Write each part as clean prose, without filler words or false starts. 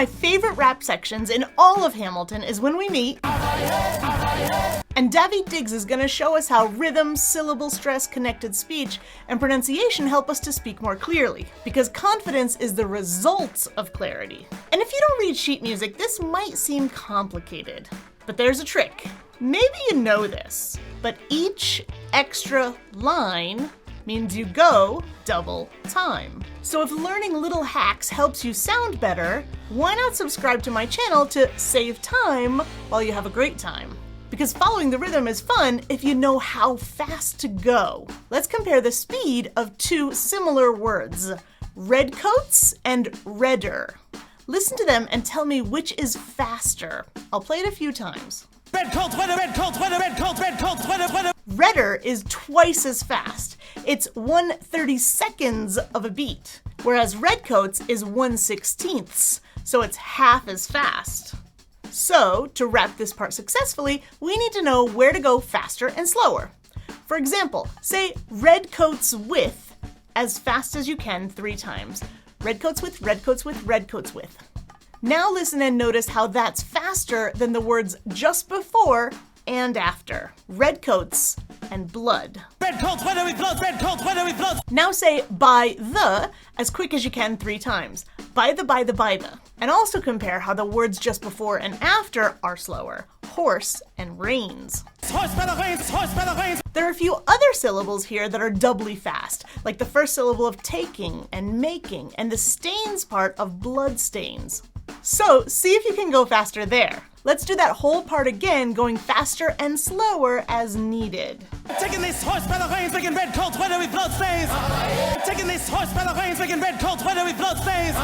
my favorite rap sections in all of Hamilton is when we meet, and Daveed Diggs is going to show us how rhythm, syllable stress, connected speech, and pronunciation help us to speak more clearly, because confidence is the result of clarity. And if you don't read sheet music, this might seem complicated, but there's a trick. Maybe you know this, but each extra line means you go double time. So if learning little hacks helps you sound better, why not subscribe to my channel to save time while you have a great time? Because following the rhythm is fun if you know how fast to go. Let's compare the speed of two similar words, redcoats and redder. Listen to them and tell me which is faster. I'll play it a few times. Redcoats, redcoats, redcoats, redcoats, redcoats. Redder is twice as fast. It's 1/32 of a beat, whereas redcoats is 1/16, so it's half as fast. So, to wrap this part successfully, we need to know where to go faster and slower. For example, say redcoats with as fast as you can 3 times. Redcoats with, redcoats with, redcoats with. Now listen and notice how that's faster than the words just before and after. Redcoats and blood. Redcoats, whether we blood, redcoats, whether we blood. Now say by the as quick as you can 3 times. By the, by the, by the. And also compare how the words just before and after are slower. Horse and reins. Horse by the reins, horse by the reins. There are a few other syllables here that are doubly fast, like the first syllable of taking and making, and the stains part of blood stains. So, see if you can go faster there. Let's do that whole part again, going faster and slower as needed. Taking this horse by the reins, making redcoats, whether we blood stains. Taking this horse by the reins, making redcoats, whether we blood stains.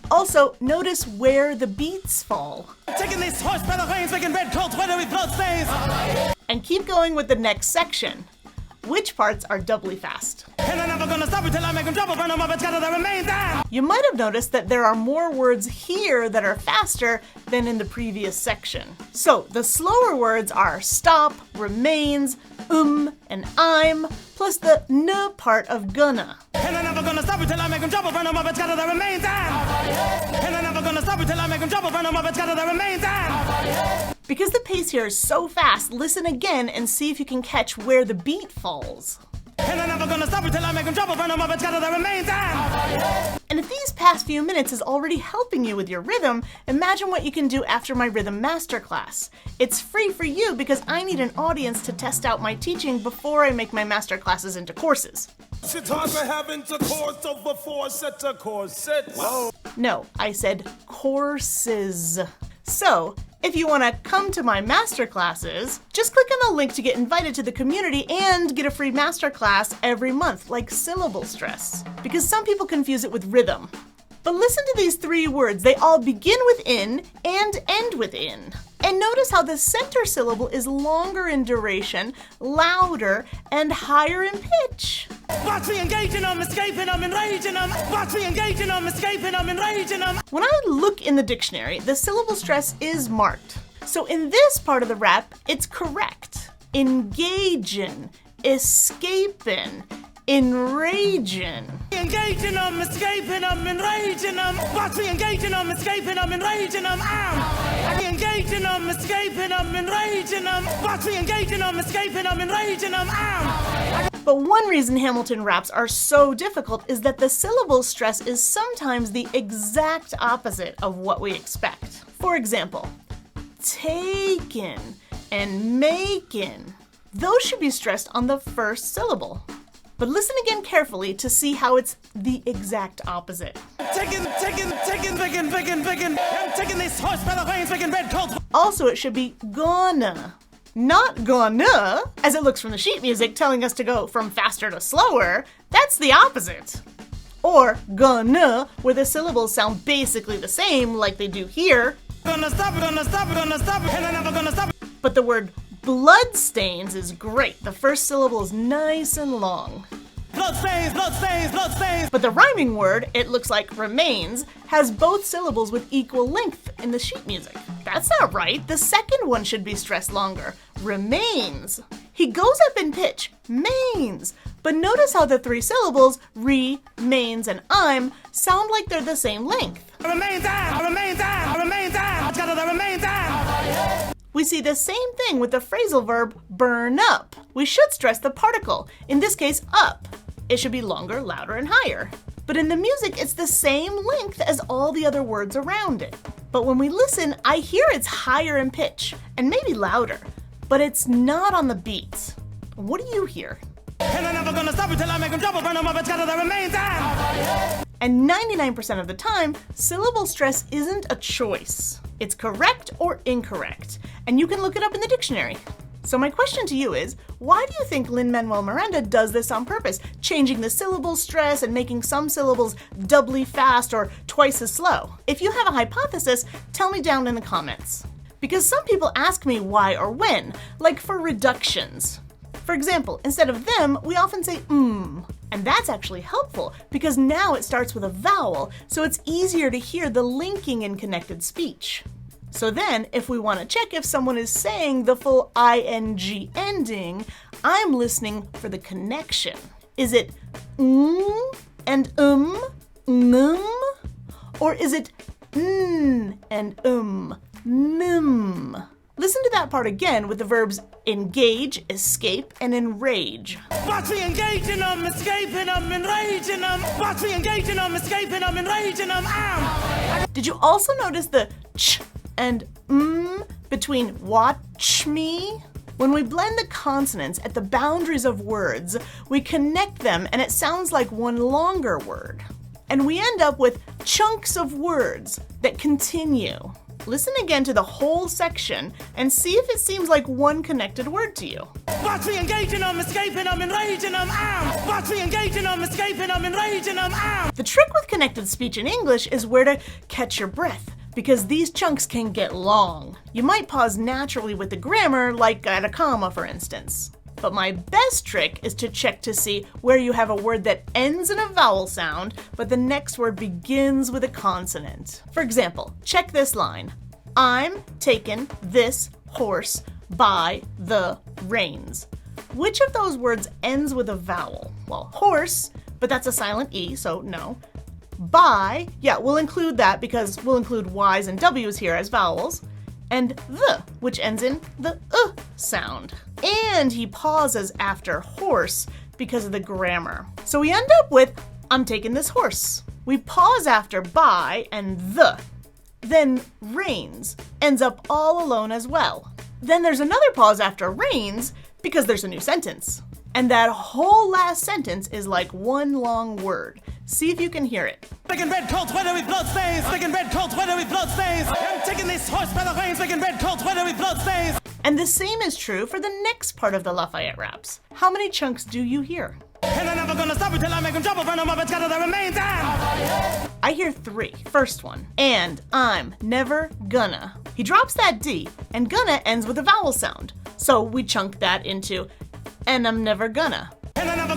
Also, notice where the beats fall. Taking this horse by the reins, making redcoats, whether we blood stains. And keep going with the next section. Which parts are doubly fast? And I'm never gonna stop until I make them double, burn them up, it's gotta remain down. You might have noticed that there are more words here that are faster than in the previous section. So the slower words are stop, remains, and I'm, plus the n part of gonna. And I'm never gonna stop until I make them double, burn them up, it's gotta remain down. And I'm never gonna stop until I make them double, burn them up, it's gotta remain down. Because the pace here is so fast, listen again and see if you can catch where the beat falls. And I'm never gonna stop until I make them double, burn them up, it's gotta remain down. And if these past few minutes is already helping you with your rhythm, imagine what you can do after my rhythm masterclass. It's free for you because I need an audience to test out my teaching before I make my masterclasses into courses. It's hard to have intercourse over 4 sets of corsets. Whoa. No, I said courses. So, if you want to come to my masterclasses, just click on the link to get invited to the community and get a free masterclass every month, like Syllable Stress. Because some people confuse it with rhythm. But listen to these 3 words. They all begin with in and end with in. And notice how the center syllable is longer in duration, louder, and higher in pitch. Watch me engaging them, escaping them, enraging them. Watch me engaging them, escaping them, enraging them. When I look in the dictionary, the syllable stress is marked. So in this part of the rap, it's correct. Engagin', escapin', enragin'. Engaging them, escaping them, enraging them. Watch me engaging them, escaping them, enraging them. Engaging them, escaping them, enraging them. Watch me engaging them, escaping them, enraging them. But one reason Hamilton raps are so difficult is that the syllable stress is sometimes the exact opposite of what we expect. For example, taken and makin'. Those should be stressed on the first syllable. But listen again carefully to see how it's the exact opposite. Taking, I'm taking this horse by the reins, making redcoats. Also, it should be gonna. Not gonna, as it looks from the sheet music telling us to go from faster to slower. That's the opposite. Or gonna, where the syllables sound basically the same like they do here. Gonna stop it, gonna stop it, gonna stop it, and I'm never gonna stop it. But the word bloodstains is great. The first syllable is nice and long. Bloodstains, bloodstains, bloodstains. But the rhyming word, it looks like remains, has both syllables with equal length in the sheet music. That's not right. The second one should be stressed longer. Remains. He goes up in pitch. Mains. But notice how the 3 syllables, re, mains, and I'm, sound like they're the same length. We see the same thing with the phrasal verb burn up. We should stress the particle, in this case up. It should be longer, louder, and higher. But in the music, it's the same length as all the other words around it. But when we listen, I hear it's higher in pitch, and maybe louder, but it's not on the beat. What do you hear? And 99% of the time, syllable stress isn't a choice. It's correct or incorrect, and you can look it up in the dictionary. So my question to you is, why do you think Lin-Manuel Miranda does this on purpose, changing the syllable stress and making some syllables doubly fast or twice as slow? If you have a hypothesis, tell me down in the comments. Because some people ask me why or when, like for reductions. For example, instead of them, we often say and that's actually helpful because now it starts with a vowel, so it's easier to hear the linking in connected speech. So then, if we want to check if someone is saying the full ing ending, I'm listening for the connection. Is it and or is it and Listen to that part again with the verbs engage, escape, and enrage. Watch me engaging them, escaping them, enraging them. Watch me engaging them, escaping them, enraging them. Did you also notice the ch and between watch me? When we blend the consonants at the boundaries of words, we connect them and it sounds like one longer word. And we end up with chunks of words that continue. Listen again to the whole section and see if it seems like one connected word to you. Watch me engaging them, escaping them, enraging them. Watch me engaging them, escaping them, enraging them. The trick with connected speech in English is where to catch your breath, because these chunks can get long. You might pause naturally with the grammar, like at a comma, for instance. But my best trick is to check to see where you have a word that ends in a vowel sound, but the next word begins with a consonant. For example, check this line. I'm taking this horse by the reins. Which of those words ends with a vowel? Well, horse, but that's a silent E, so no. By, yeah, we'll include that because we'll include Y's and W's here as vowels. And the, which ends in the sound. And he pauses after horse because of the grammar. So we end up with, I'm taking this horse. We pause after by and the. Then reins ends up all alone as well. Then there's another pause after reins because there's a new sentence. And that whole last sentence is like one long word. See if you can hear it. Making red cold sweater with blood stains. Making red cold sweater with blood stains. I'm taking this horse by the reins. Making red cold sweater with blood stains. And the same is true for the next part of the Lafayette raps. How many chunks do you hear? And I'm never gonna stop until I make them drop over no more, it's gotta the remains. I hear 3. First one, and I'm never gonna. He drops that D, and gonna ends with a vowel sound. So we chunk that into, and I'm never gonna. And I'm never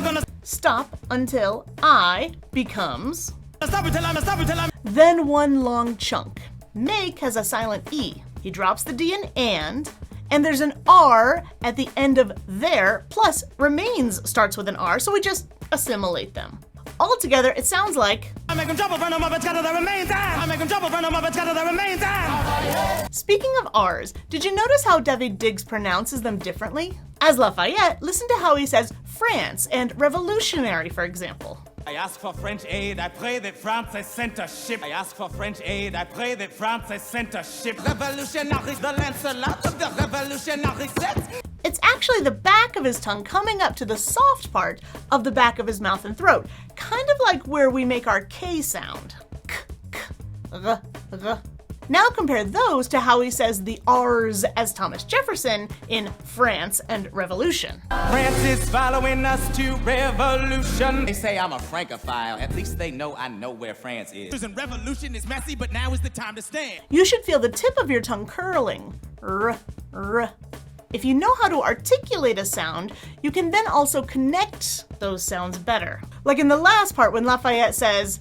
gonna. Stop until I becomes. Stop until I'm. Then one long chunk. Make has a silent E. He drops the D in and there's an R at the end of there, plus remains starts with an R, so we just assimilate them. Altogether, it sounds like, I make them drop over no more, it's gotta the remains. I make them drop over no more, it's gotta the remains. Speaking of R's, did you notice how David Diggs pronounces them differently? As Lafayette, listen to how he says France and revolutionary, for example. I ask for French aid, I pray that France has sent a ship. I ask for French aid, I pray that France has sent a ship. Revolutionary, the Lancelot of the revolutionary set. It's actually the back of his tongue coming up to the soft part of the back of his mouth and throat, kind of like where we make our K sound. K, k, r, r. Now compare those to how he says the R's as Thomas Jefferson in France and Revolution. France is following us to revolution. They say I'm a Francophile. At least they know I know where France is. And revolution is messy, but now is the time to stand. You should feel the tip of your tongue curling. R, r. If you know how to articulate a sound, you can then also connect those sounds better. Like in the last part when Lafayette says,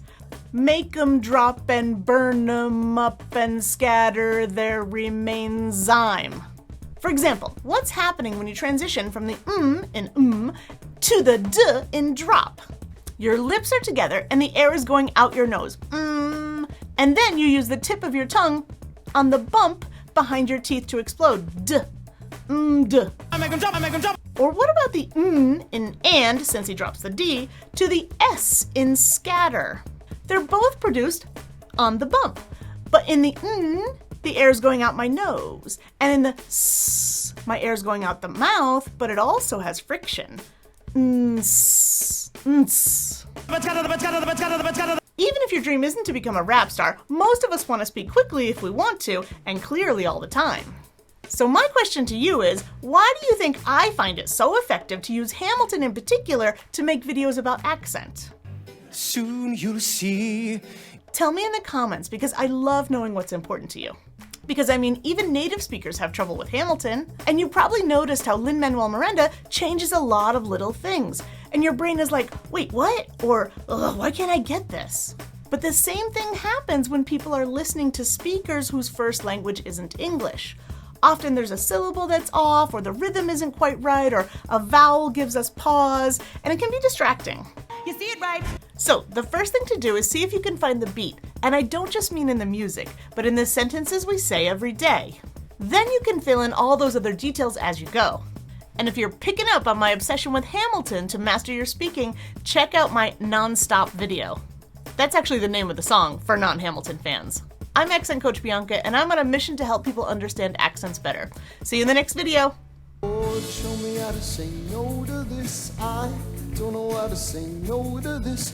make 'em drop and burn 'em up and scatter their remains zyme. For example, what's happening when you transition from the in to the d in drop? Your lips are together and the air is going out your nose. And then you use the tip of your tongue on the bump behind your teeth to explode. D. D. I make 'em jump, I make 'em jump. Or what about the N in and, since he drops the D, to the S in scatter? They're both produced on the bump. But in the N, the air's going out my nose. And in the S, my air's going out the mouth, but it also has friction. Ns, ns. Even if your dream isn't to become a rap star, most of us want to speak quickly if we want to, and clearly all the time. So my question to you is, why do you think I find it so effective to use Hamilton in particular to make videos about accent? Soon you'll see. Tell me in the comments, because I love knowing what's important to you. Because I mean, even native speakers have trouble with Hamilton, and you probably noticed how Lin-Manuel Miranda changes a lot of little things, and your brain is like, wait, what? Or, ugh, why can't I get this? But the same thing happens when people are listening to speakers whose first language isn't English. Often there's a syllable that's off, or the rhythm isn't quite right, or a vowel gives us pause, and it can be distracting. You see it right. So the first thing to do is see if you can find the beat, and I don't just mean in the music, but in the sentences we say every day. Then you can fill in all those other details as you go. And if you're picking up on my obsession with Hamilton to master your speaking, check out my non-stop video. That's actually the name of the song for non-Hamilton fans. I'm Accent Coach Bianca, and I'm on a mission to help people understand accents better. See you in the next video. Lord, show me how to say no to this. I don't know how to say no to this.